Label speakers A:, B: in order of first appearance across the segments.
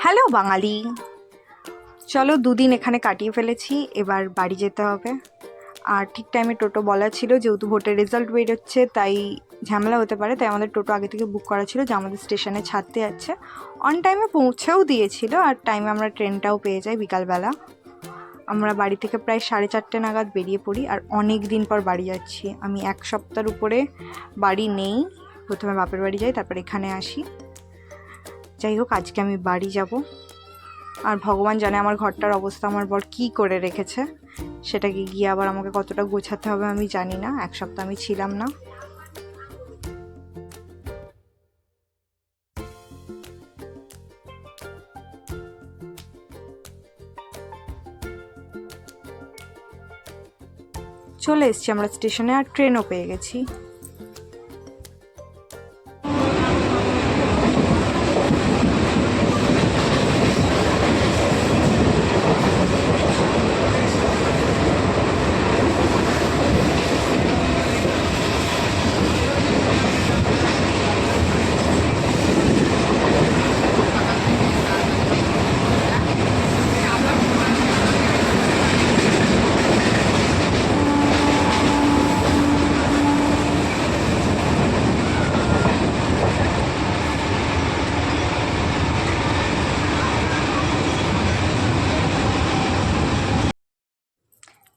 A: Hello বাঙালি, চলো দুদিন এখানে কাটিয়ে ফেলেছি, এবার বাড়ি যেতে হবে। আর ঠিক টাইমে টোটো বলা ছিল, যেহেতু ভোটের রেজাল্ট বেরোচ্ছে তাই ঝামেলা হতে পারে, তাই আমাদের টোটো আগে থেকে বুক করা ছিল যে আমাদের স্টেশনে ছাড়তে যাচ্ছে। অন টাইমে পৌঁছেও দিয়েছিল, আর টাইমে আমরা ট্রেনটাও পেয়ে যাই বিকালবেলা। আমরা বাড়ি থেকে প্রায় 4:30 নাগাদ বেরিয়ে পড়ি, আর অনেক দিন পর বাড়ি যাচ্ছি। আমি 1 সপ্তাহের উপরে বাড়ি নেই, প্রথমে বাপের বাড়ি যাই, তারপর এখানে আসি। যাই হোক, আজকে আমি বাড়ি যাব। আর ভগবান জানে আমার ঘরটার অবস্থা আমার বর কী করে রেখেছে, সেটাকে গিয়ে আবার আমাকে কতটা গোছাতে হবে আমি জানি না। 1 সপ্তাহ আমি ছিলাম না। চলে এসছি আমরা স্টেশনে, আর ট্রেনও পেয়ে গেছি।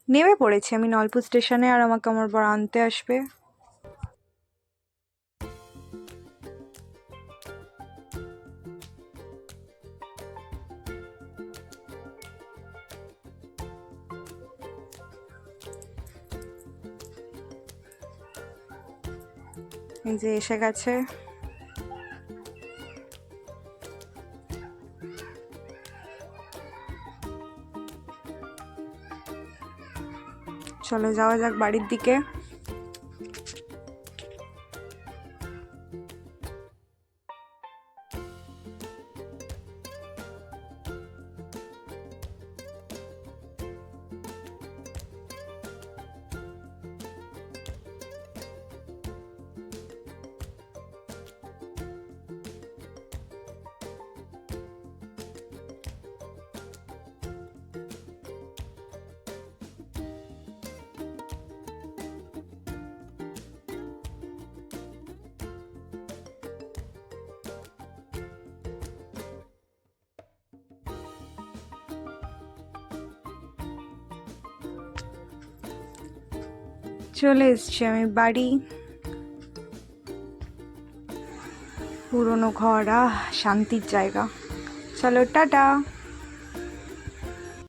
A: নেমে পড়েছি আমি নলপুর স্টেশনে, আর আমাকে আমার বর আনতে আসবে। এই যে এসে গেছে। চলো যাওয়া যাক বাড়ির দিকে। চলে এসছি আমি বাড়ি। পুরনো ঘর, শান্তির জায়গা। চলো টাটা।